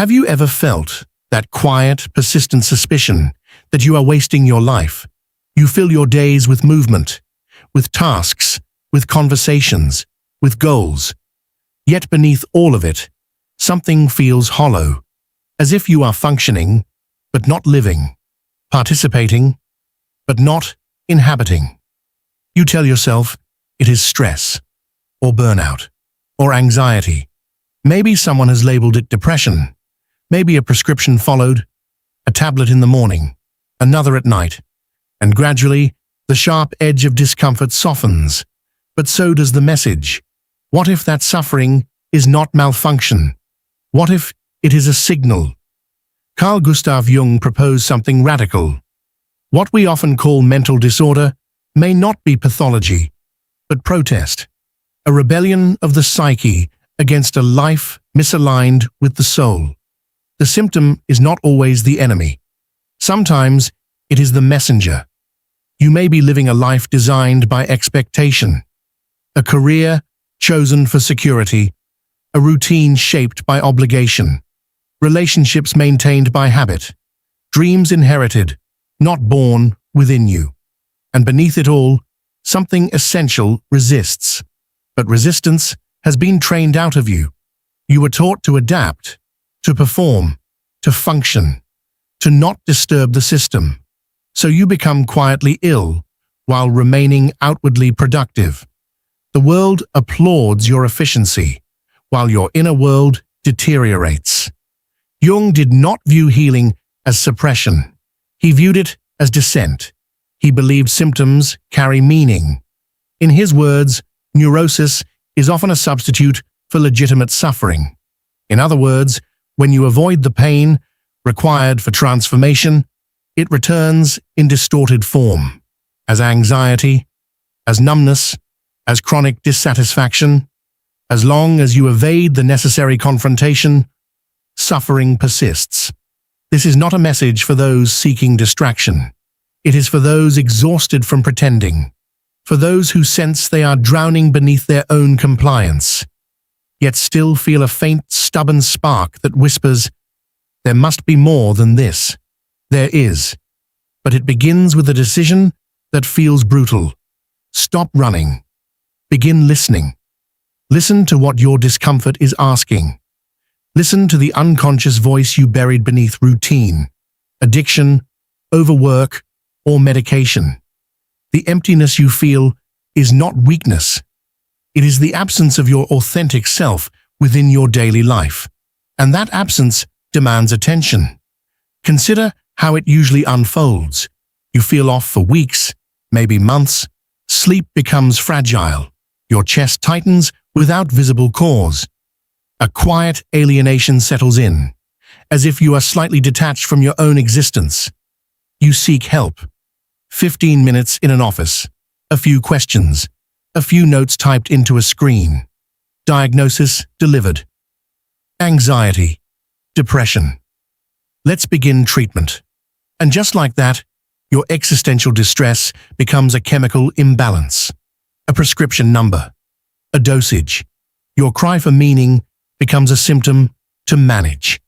Have you ever felt that quiet, persistent suspicion that you are wasting your life? You fill your days with movement, with tasks, with conversations, with goals. Yet beneath all of it, something feels hollow, as if you are functioning, but not living, participating, but not inhabiting. You tell yourself it is stress, or burnout, or anxiety. Maybe someone has labeled it depression. Maybe a prescription followed, a tablet in the morning, another at night, and gradually the sharp edge of discomfort softens. But so does the message. What if that suffering is not malfunction? What if it is a signal? Carl Jung proposed something radical. What we often call mental disorder may not be pathology, but protest, a rebellion of the psyche against a life misaligned with the soul. The symptom is not always the enemy. Sometimes it is the messenger. You may be living a life designed by expectation, a career chosen for security, a routine shaped by obligation, relationships maintained by habit, dreams inherited, not born within you. And beneath it all, something essential resists. But resistance has been trained out of you. You were taught to adapt, to perform, to function, to not disturb the system. So you become quietly ill while remaining outwardly productive. The world applauds your efficiency, while your inner world deteriorates. Jung did not view healing as suppression. He viewed it as descent. He believed symptoms carry meaning. In his words, neurosis is often a substitute for legitimate suffering. In other words, when you avoid the pain required for transformation, it returns in distorted form, as anxiety, as numbness, as chronic dissatisfaction. As long as you evade the necessary confrontation, suffering persists. This is not a message for those seeking distraction. It is for those exhausted from pretending, for those who sense they are drowning beneath their own compliance, yet still feel a faint, stubborn spark that whispers, "There must be more than this." There is, but it begins with a decision that feels brutal. Stop running. Begin listening. Listen to what your discomfort is asking. Listen to the unconscious voice you buried beneath routine, addiction, overwork, or medication. The emptiness you feel is not weakness. It is the absence of your authentic self within your daily life. And that absence demands attention. Consider how it usually unfolds. You feel off for weeks, maybe months. Sleep becomes fragile. Your chest tightens without visible cause. A quiet alienation settles in, as if you are slightly detached from your own existence. You seek help. 15 minutes in an office, a few questions, a few notes typed into a screen. Diagnosis delivered. Anxiety, depression. Let's begin treatment. And just like that, your existential distress becomes a chemical imbalance, a prescription number, a dosage. Your cry for meaning becomes a symptom to manage.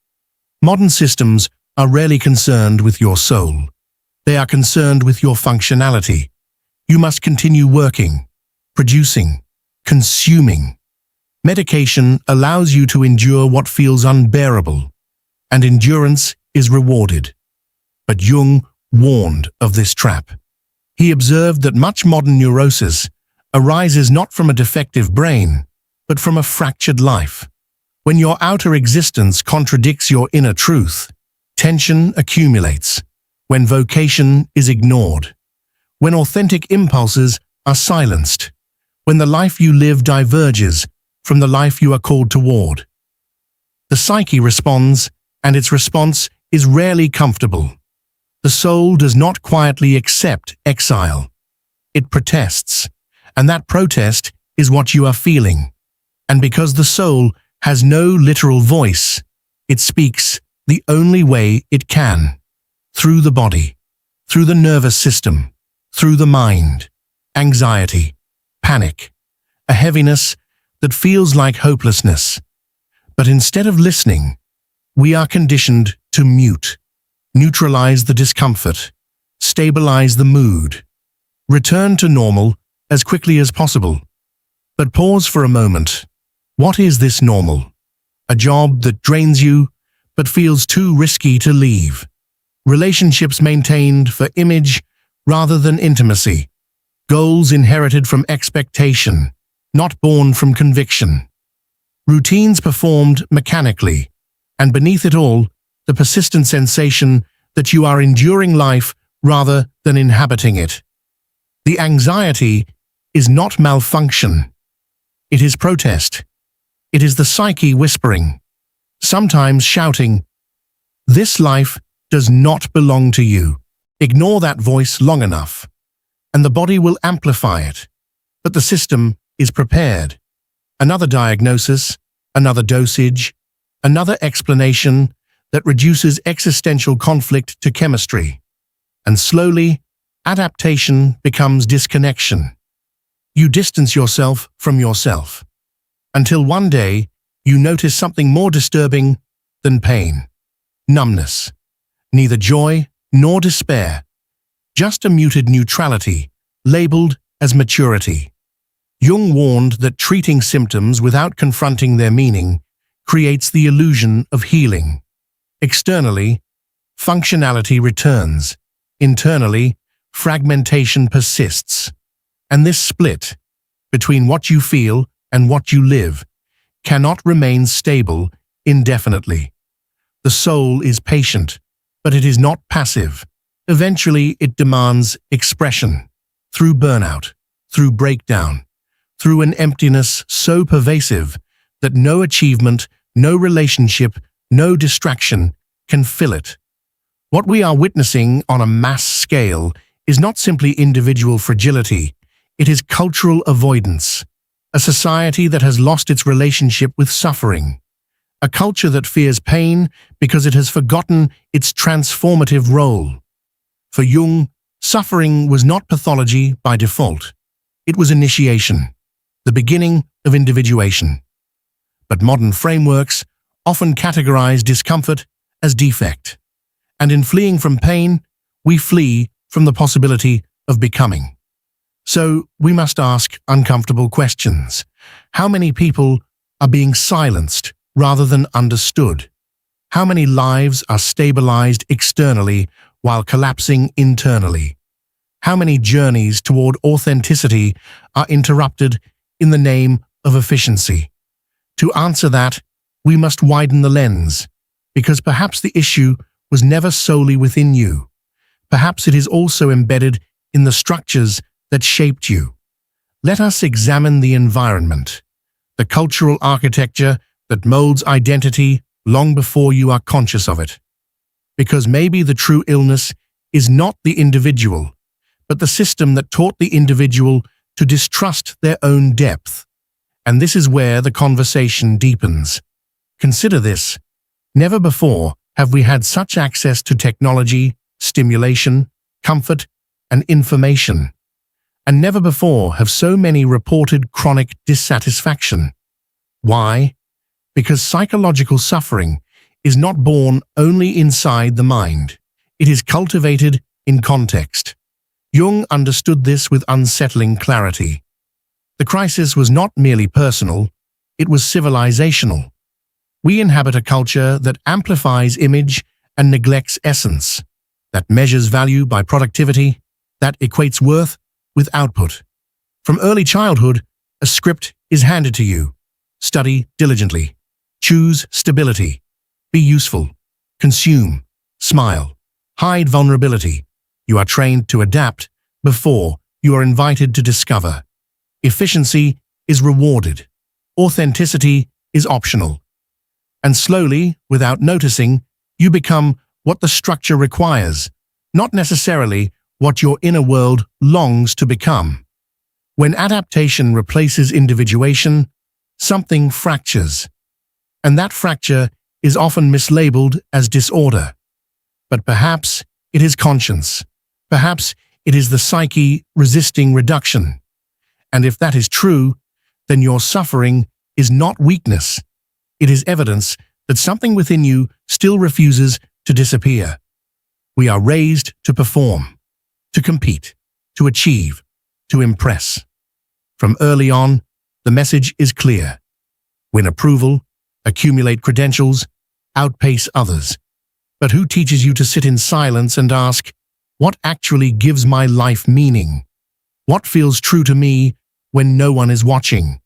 Modern systems are rarely concerned with your soul. They are concerned with your functionality. You must continue working, producing, consuming. Medication allows you to endure what feels unbearable, and endurance is rewarded. But Jung warned of this trap. He observed that much modern neurosis arises not from a defective brain, but from a fractured life. When your outer existence contradicts your inner truth, tension accumulates. When vocation is ignored, when authentic impulses are silenced, when the life you live diverges from the life you are called toward. The psyche responds, and its response is rarely comfortable. The soul does not quietly accept exile. It protests, and that protest is what you are feeling. And because the soul has no literal voice, it speaks the only way it can. Through the body, through the nervous system, through the mind. Anxiety, panic, a heaviness that feels like hopelessness. But instead of listening, We are conditioned to mute, neutralize the discomfort, stabilize the mood, return to normal as quickly as possible. But pause for a moment. What is this normal? A job that drains you but feels too risky to leave. Relationships maintained for image rather than intimacy. Goals inherited from expectation, not born from conviction. Routines performed mechanically, and beneath it all, the persistent sensation that you are enduring life rather than inhabiting it. The anxiety is not malfunction. It is protest. It is the psyche whispering, sometimes shouting, "This life does not belong to you." Ignore that voice long enough, and the body will amplify it. But the system is prepared. Another diagnosis, another dosage, another explanation that reduces existential conflict to chemistry. And slowly, adaptation becomes disconnection. You distance yourself from yourself, until one day you notice something more disturbing than pain. Numbness. Neither joy nor despair. Just a muted neutrality, labeled as maturity. Jung warned that treating symptoms without confronting their meaning creates the illusion of healing. Externally, functionality returns. Internally, fragmentation persists. And this split, between what you feel and what you live, cannot remain stable indefinitely. The soul is patient, but it is not passive. Eventually, it demands expression, through burnout, through breakdown, through an emptiness so pervasive that no achievement, no relationship, no distraction can fill it. What we are witnessing on a mass scale is not simply individual fragility, it is cultural avoidance, a society that has lost its relationship with suffering, a culture that fears pain because it has forgotten its transformative role. For Jung, suffering was not pathology by default. It was initiation, the beginning of individuation. But modern frameworks often categorize discomfort as defect. And in fleeing from pain, we flee from the possibility of becoming. So we must ask uncomfortable questions. How many people are being silenced rather than understood? How many lives are stabilized externally while collapsing internally? How many journeys toward authenticity are interrupted in the name of efficiency? To answer that, we must widen the lens, because perhaps the issue was never solely within you. Perhaps it is also embedded in the structures that shaped you. Let us examine the environment, the cultural architecture that molds identity long before you are conscious of it. Because maybe the true illness is not the individual, but the system that taught the individual to distrust their own depth. And this is where the conversation deepens. Consider this. Never before have we had such access to technology, stimulation, comfort, and information. And never before have so many reported chronic dissatisfaction. Why? Because psychological suffering is not born only inside the mind. It is cultivated in context. Jung understood this with unsettling clarity. The crisis was not merely personal, it was civilizational. We inhabit a culture that amplifies image and neglects essence, that measures value by productivity, that equates worth with output. From early childhood, a script is handed to you. Study diligently. Choose stability. Be useful. Consume. Smile. Hide vulnerability. You are trained to adapt before you are invited to discover. Efficiency is rewarded. Authenticity is optional. And slowly, without noticing, you become what the structure requires, not necessarily what your inner world longs to become. When adaptation replaces individuation, something fractures. And that fracture is often mislabeled as disorder. But perhaps it is conscience. Perhaps it is the psyche resisting reduction. And if that is true, then your suffering is not weakness. It is evidence that something within you still refuses to disappear. We are raised to perform, to compete, to achieve, to impress. From early on, the message is clear. Win approval, accumulate credentials, outpace others. But who teaches you to sit in silence and ask, what actually gives my life meaning? What feels true to me when no one is watching?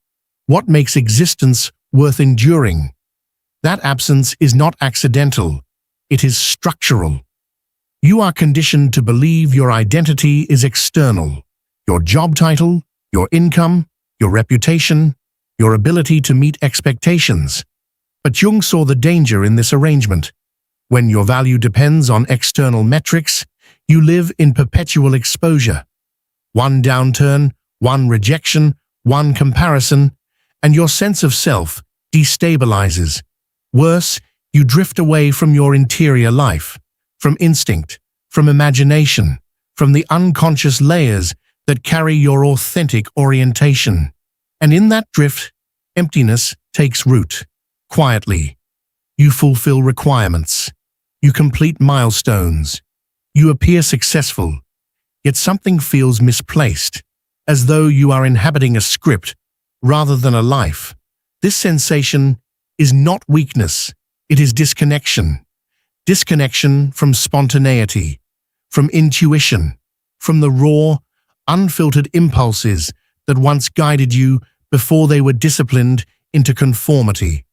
What makes existence worth enduring? That absence is not accidental, it is structural. You are conditioned to believe your identity is external. Your job title, your income, your reputation, your ability to meet expectations. But Jung saw the danger in this arrangement. When your value depends on external metrics, you live in perpetual exposure. One downturn, one rejection, one comparison, and your sense of self destabilizes. Worse, you drift away from your interior life, from instinct, from imagination, from the unconscious layers that carry your authentic orientation. And in that drift, emptiness takes root. Quietly, you fulfill requirements. You complete milestones. You appear successful, yet something feels misplaced, as though you are inhabiting a script rather than a life. This sensation is not weakness, it is disconnection. Disconnection from spontaneity, from intuition, from the raw, unfiltered impulses that once guided you before they were disciplined into conformity.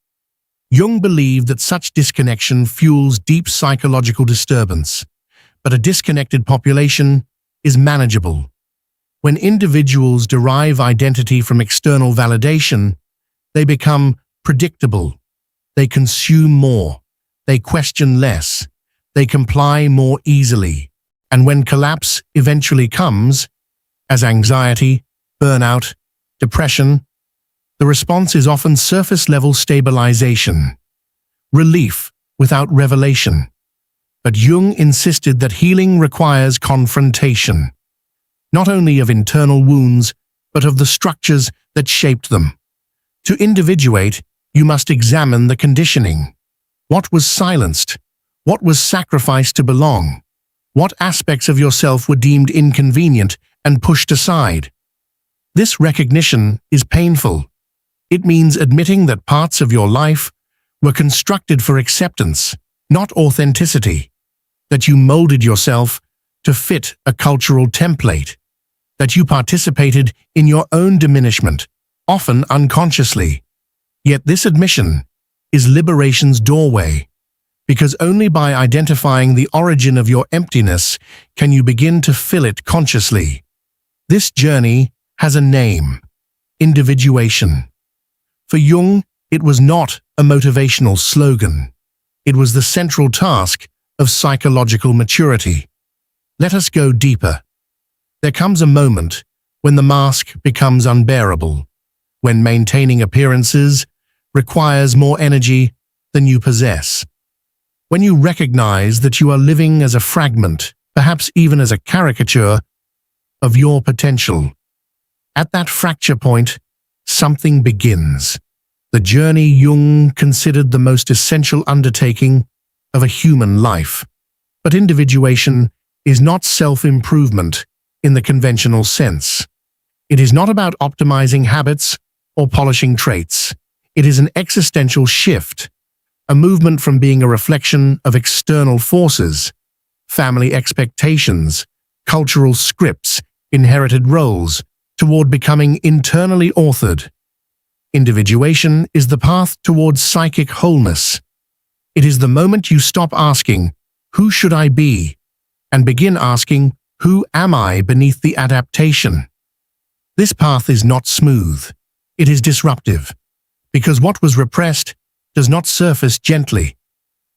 Jung believed that such disconnection fuels deep psychological disturbance, but a disconnected population is manageable. When individuals derive identity from external validation, they become predictable. They consume more. They question less. They comply more easily. And when collapse eventually comes, as anxiety, burnout, depression, the response is often surface-level stabilization, relief without revelation. But Jung insisted that healing requires confrontation, not only of internal wounds, but of the structures that shaped them. To individuate, you must examine the conditioning. What was silenced? What was sacrificed to belong? What aspects of yourself were deemed inconvenient and pushed aside? This recognition is painful. It means admitting that parts of your life were constructed for acceptance, not authenticity. That you molded yourself to fit a cultural template. That you participated in your own diminishment, often unconsciously. Yet this admission is liberation's doorway, because only by identifying the origin of your emptiness can you begin to fill it consciously. This journey has a name: individuation. For Jung, it was not a motivational slogan. It was the central task of psychological maturity. Let us go deeper. There comes a moment when the mask becomes unbearable, when maintaining appearances requires more energy than you possess. When you recognize that you are living as a fragment, perhaps even as a caricature, of your potential. At that fracture point, something begins. The journey Jung considered the most essential undertaking of a human life. But individuation is not self-improvement in the conventional sense. It is not about optimizing habits or polishing traits. It is an existential shift, a movement from being a reflection of external forces, family expectations, cultural scripts, inherited roles, toward becoming internally authored. Individuation is the path towards psychic wholeness. It is the moment you stop asking, "Who should I be?" and begin asking, "Who am I beneath the adaptation?" This path is not smooth. It is disruptive, because what was repressed does not surface gently.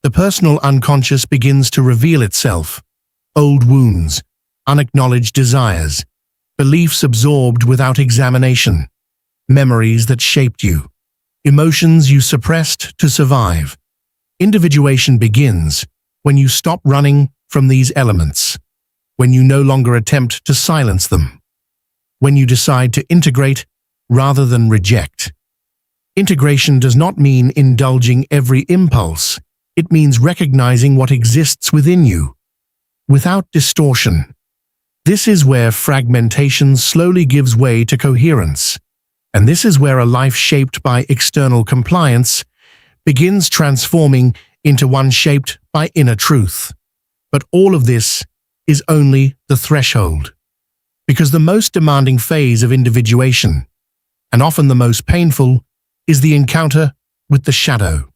The personal unconscious begins to reveal itself. Old wounds, unacknowledged desires, beliefs absorbed without examination, memories that shaped you, emotions you suppressed to survive. Individuation begins when you stop running from these elements, when you no longer attempt to silence them, when you decide to integrate rather than reject. Integration does not mean indulging every impulse. It means recognizing what exists within you, without distortion. This is where fragmentation slowly gives way to coherence, and this is where a life shaped by external compliance begins transforming into one shaped by inner truth. But all of this is only the threshold, because the most demanding phase of individuation, and often the most painful, is the encounter with the shadow.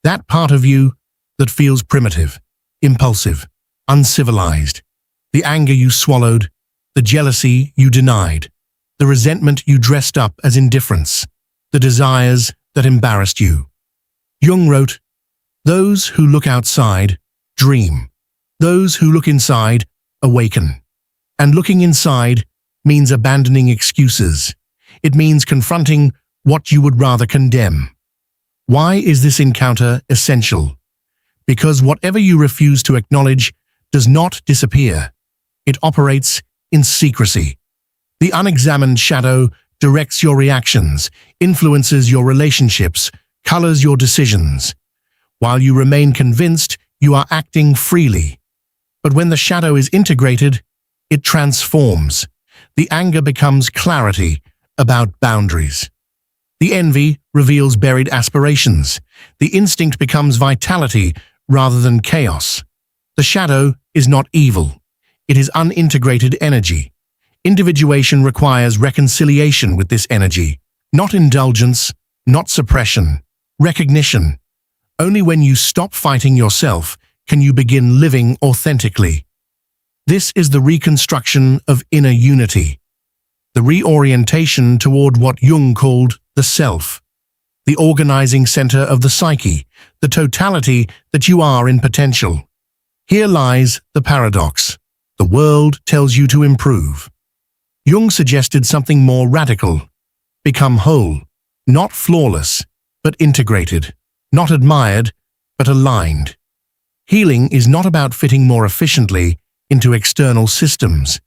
That part of you that feels primitive, impulsive, uncivilized, the anger you swallowed, the jealousy you denied, the resentment you dressed up as indifference, the desires that embarrassed you. Jung wrote, "Those who look outside dream. Those who look inside awaken." And looking inside means abandoning excuses. It means confronting what you would rather condemn. Why is this encounter essential? Because whatever you refuse to acknowledge does not disappear. It operates in secrecy. The unexamined shadow directs your reactions, influences your relationships, colors your decisions. While you remain convinced, you are acting freely. But when the shadow is integrated, it transforms. The anger becomes clarity about boundaries. The envy reveals buried aspirations. The instinct becomes vitality rather than chaos. The shadow is not evil. It is unintegrated energy. Individuation requires reconciliation with this energy, not indulgence, not suppression, recognition. Only when you stop fighting yourself can you begin living authentically. This is the reconstruction of inner unity, the reorientation toward what Jung called the self, the organizing center of the psyche, the totality that you are in potential. Here lies the paradox. The world tells you to improve. Jung suggested something more radical. Become whole, not flawless, but integrated, not admired, but aligned. Healing is not about fitting more efficiently into external systems.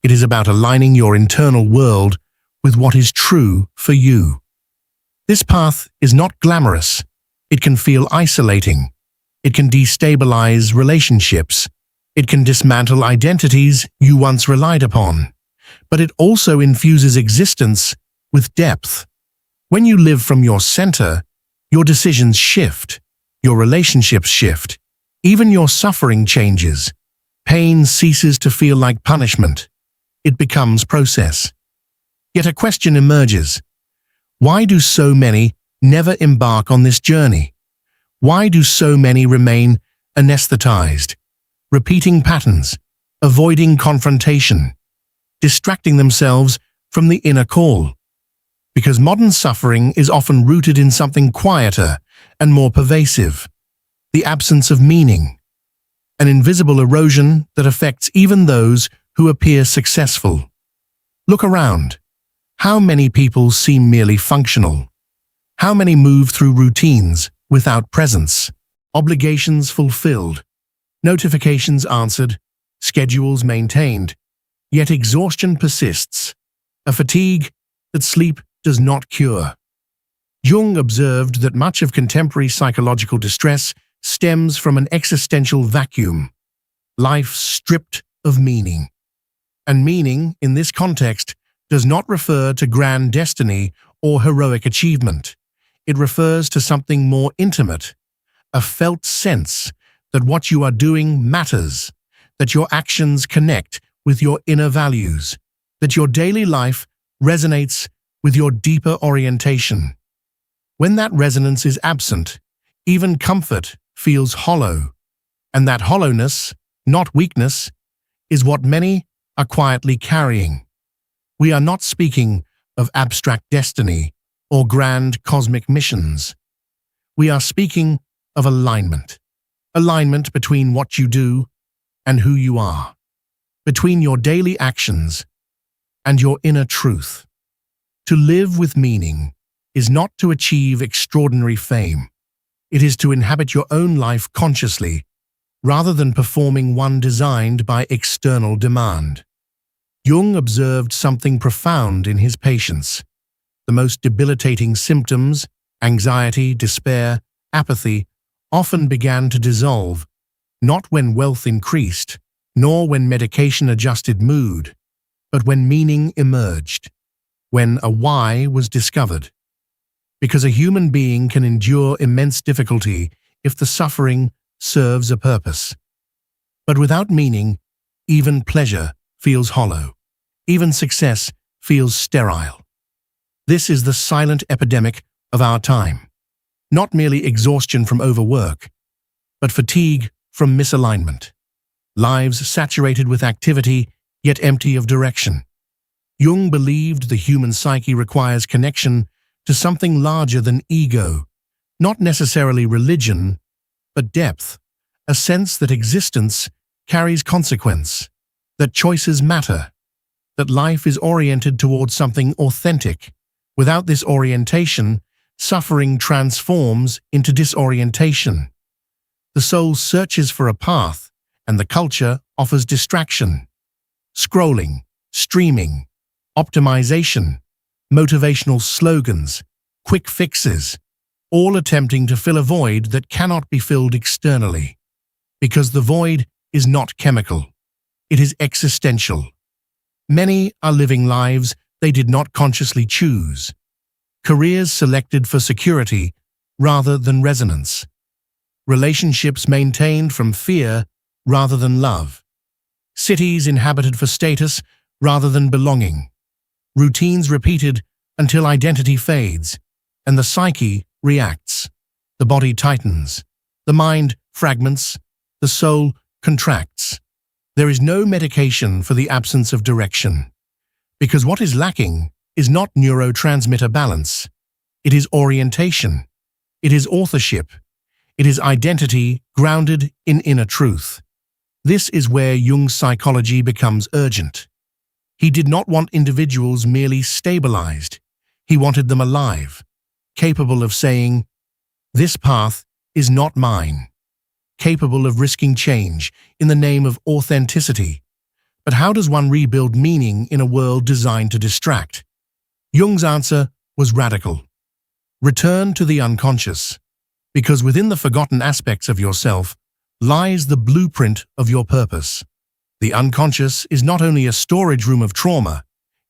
It is about aligning your internal world with what is true for you. This path is not glamorous. It can feel isolating. It can destabilize relationships. It can dismantle identities you once relied upon. But it also infuses existence with depth. When you live from your center, your decisions shift, your relationships shift, even your suffering changes. Pain ceases to feel like punishment. It becomes process. Yet a question emerges. Why do so many never embark on this journey? Why do so many remain anesthetized, repeating patterns, avoiding confrontation, distracting themselves from the inner call? Because modern suffering is often rooted in something quieter and more pervasive, the absence of meaning, an invisible erosion that affects even those who appear successful. Look around. How many people seem merely functional? How many move through routines without presence? Obligations fulfilled, notifications answered, schedules maintained, yet exhaustion persists, a fatigue that sleep does not cure. Jung observed that much of contemporary psychological distress stems from an existential vacuum, life stripped of meaning. And meaning, in this context, does not refer to grand destiny or heroic achievement. It refers to something more intimate, a felt sense that what you are doing matters, that your actions connect with your inner values, that your daily life resonates with your deeper orientation. When that resonance is absent, even comfort feels hollow, and that hollowness, not weakness, is what many are quietly carrying. We are not speaking of abstract destiny or grand cosmic missions. We are speaking of alignment. Alignment between what you do and who you are, between your daily actions and your inner truth. To live with meaning is not to achieve extraordinary fame. It is to inhabit your own life consciously, rather than performing one designed by external demand. Jung observed something profound in his patients. The most debilitating symptoms, anxiety, despair, apathy, often began to dissolve, not when wealth increased, nor when medication adjusted mood, but when meaning emerged, when a why was discovered. Because a human being can endure immense difficulty if the suffering serves a purpose. But without meaning, even pleasure feels hollow. Even success feels sterile. This is the silent epidemic of our time. Not merely exhaustion from overwork, but fatigue from misalignment. Lives saturated with activity, yet empty of direction. Jung believed the human psyche requires connection to something larger than ego, not necessarily religion, but depth, a sense that existence carries consequence, that choices matter, that life is oriented towards something authentic. Without this orientation, suffering transforms into disorientation. The soul searches for a path, and the culture offers distraction. Scrolling, streaming, optimization, motivational slogans, quick fixes, all attempting to fill a void that cannot be filled externally. Because the void is not chemical, it is existential. Many are living lives they did not consciously choose. Careers selected for security rather than resonance. Relationships maintained from fear rather than love. Cities inhabited for status rather than belonging. Routines repeated until identity fades, and the psyche reacts. The body tightens, the mind fragments, the soul contracts. There is no medication for the absence of direction, because what is lacking is not neurotransmitter balance. It is orientation. It is authorship. It is identity grounded in inner truth. This is where Jung's psychology becomes urgent. He did not want individuals merely stabilized. He wanted them alive, capable of saying, "This path is not mine," capable of risking change in the name of authenticity. But how does one rebuild meaning in a world designed to distract? Jung's answer was radical. Return to the unconscious, because within the forgotten aspects of yourself lies the blueprint of your purpose. The unconscious is not only a storage room of trauma,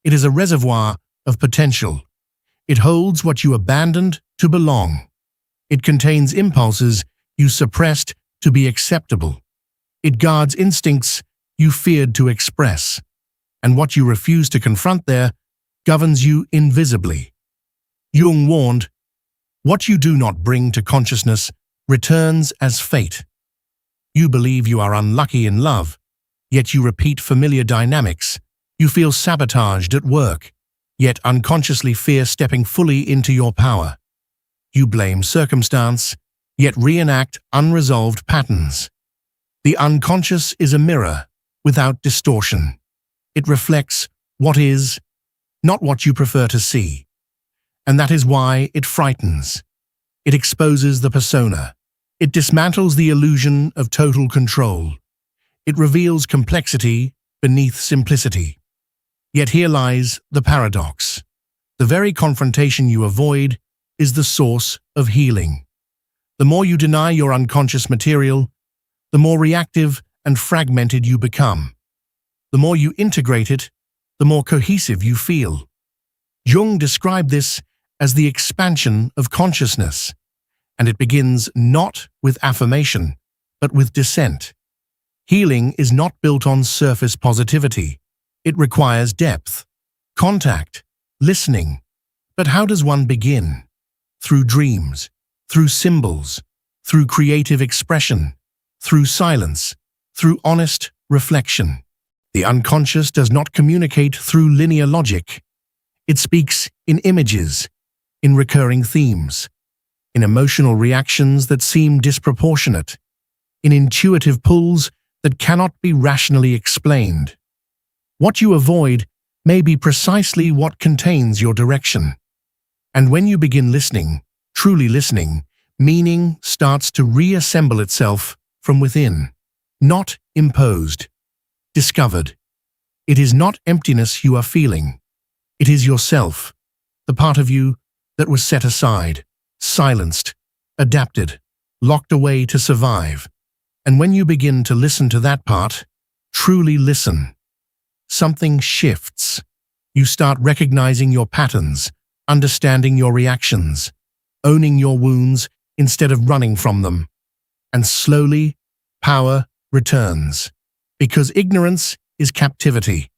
it is a reservoir of potential. It holds what you abandoned to belong. It contains impulses you suppressed to be acceptable. It guards instincts you feared to express. And what you refuse to confront there governs you invisibly. Jung warned, "What you do not bring to consciousness returns as fate." You believe you are unlucky in love, yet you repeat familiar dynamics. You feel sabotaged at work, yet unconsciously fear stepping fully into your power. You blame circumstance, yet reenact unresolved patterns. The unconscious is a mirror without distortion. It reflects what is, not what you prefer to see. And that is why it frightens. It exposes the persona. It dismantles the illusion of total control. It reveals complexity beneath simplicity. Yet here lies the paradox. The very confrontation you avoid is the source of healing. The more you deny your unconscious material, the more reactive and fragmented you become. The more you integrate it, the more cohesive you feel. Jung described this as the expansion of consciousness, and it begins not with affirmation, but with dissent. Healing is not built on surface positivity. It requires depth, contact, listening. But how does one begin? Through dreams, through symbols, through creative expression, through silence, through honest reflection. The unconscious does not communicate through linear logic. It speaks in images, in recurring themes, in emotional reactions that seem disproportionate, in intuitive pulls that cannot be rationally explained. What you avoid may be precisely what contains your direction. And when you begin listening, truly listening, meaning starts to reassemble itself from within, not imposed, discovered. It is not emptiness you are feeling. It is yourself, the part of you that was set aside, silenced, adapted, locked away to survive. And when you begin to listen to that part, truly listen, something shifts. You start recognizing your patterns, understanding your reactions, owning your wounds instead of running from them. And slowly, power returns. Because ignorance is captivity.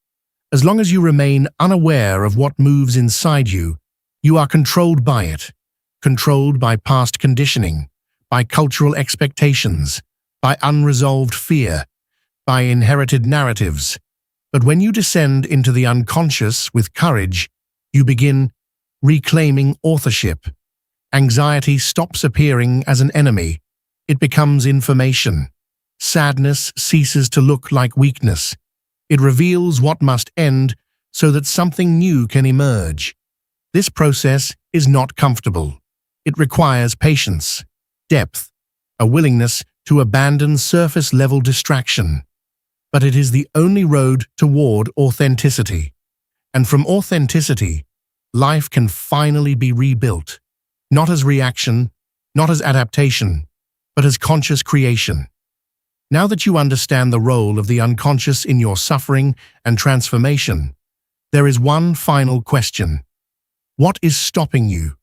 As long as you remain unaware of what moves inside you, you are controlled by it, controlled by past conditioning, by cultural expectations, by unresolved fear, by inherited narratives. But when you descend into the unconscious with courage, you begin reclaiming authorship. Anxiety stops appearing as an enemy. It becomes information. Sadness ceases to look like weakness. It reveals what must end so that something new can emerge. This process is not comfortable. It requires patience, depth, a willingness to abandon surface-level distraction. But it is the only road toward authenticity. And from authenticity, life can finally be rebuilt, not as reaction, not as adaptation, but as conscious creation. Now that you understand the role of the unconscious in your suffering and transformation, there is one final question. What is stopping you?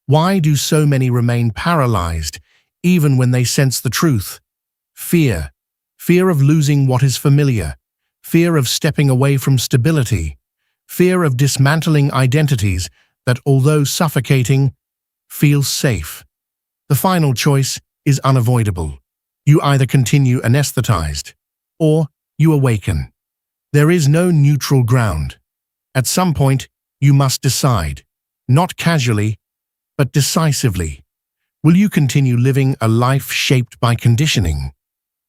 Why do so many remain paralyzed, even when they sense the truth? Fear. Fear of losing what is familiar. Fear of stepping away from stability. Fear of dismantling identities that, although suffocating, feel safe. The final choice is unavoidable. You either continue anesthetized, or you awaken. There is no neutral ground. At some point, you must decide, not casually, but decisively. Will you continue living a life shaped by conditioning?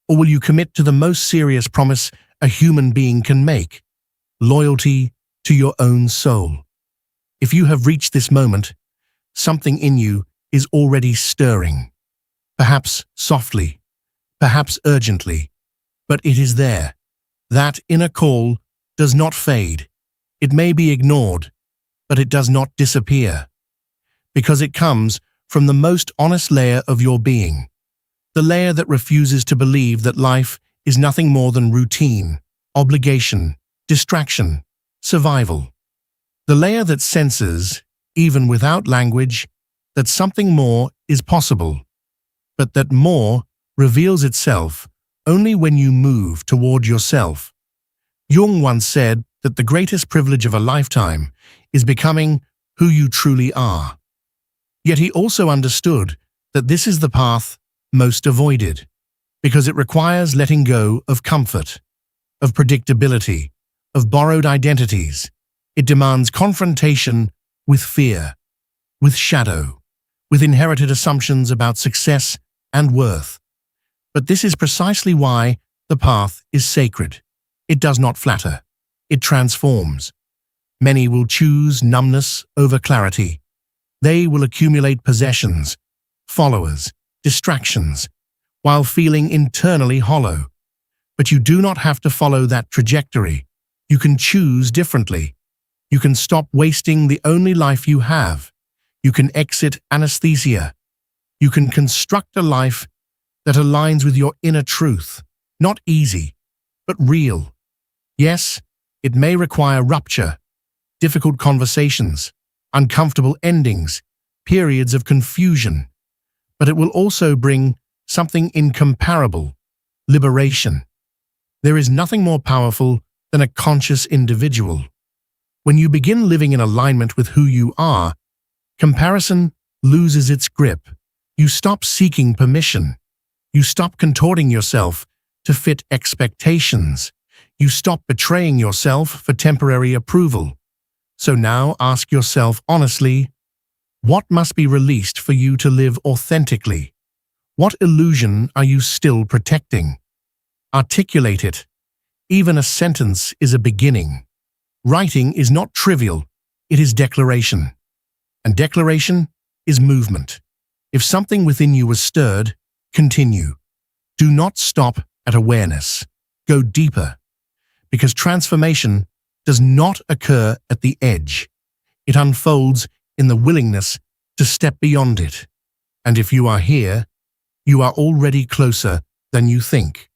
Or will you commit to the most serious promise a human being can make? Loyalty to your own soul. If you have reached this moment, something in you is already stirring. Perhaps softly, perhaps urgently, but it is there. That inner call does not fade. It may be ignored, but it does not disappear. Because it comes from the most honest layer of your being. The layer that refuses to believe that life is nothing more than routine, obligation, distraction, survival. The layer that senses, even without language, that something more is possible, but that more reveals itself only when you move toward yourself. Jung once said that the greatest privilege of a lifetime is becoming who you truly are. Yet he also understood that this is the path most avoided, because it requires letting go of comfort, of predictability, of borrowed identities. It demands confrontation with fear, with shadow, with inherited assumptions about success and worth. But this is precisely why the path is sacred. It does not flatter. It transforms. Many will choose numbness over clarity. They will accumulate possessions, followers, distractions, while feeling internally hollow. But you do not have to follow that trajectory. You can choose differently. You can stop wasting the only life you have. You can exit anesthesia. You can construct a life that aligns with your inner truth. Not easy, but real. Yes, it may require rupture, difficult conversations, uncomfortable endings, periods of confusion. But it will also bring something incomparable: liberation. There is nothing more powerful than a conscious individual. When you begin living in alignment with who you are, comparison loses its grip. You stop seeking permission. You stop contorting yourself to fit expectations. You stop betraying yourself for temporary approval. So now ask yourself honestly, what must be released for you to live authentically? What illusion are you still protecting? Articulate it. Even a sentence is a beginning. Writing is not trivial, it is declaration. And declaration is movement. If something within you was stirred, continue. Do not stop at awareness. Go deeper. Because transformation does not occur at the edge. It unfolds in the willingness to step beyond it. And if you are here, you are already closer than you think.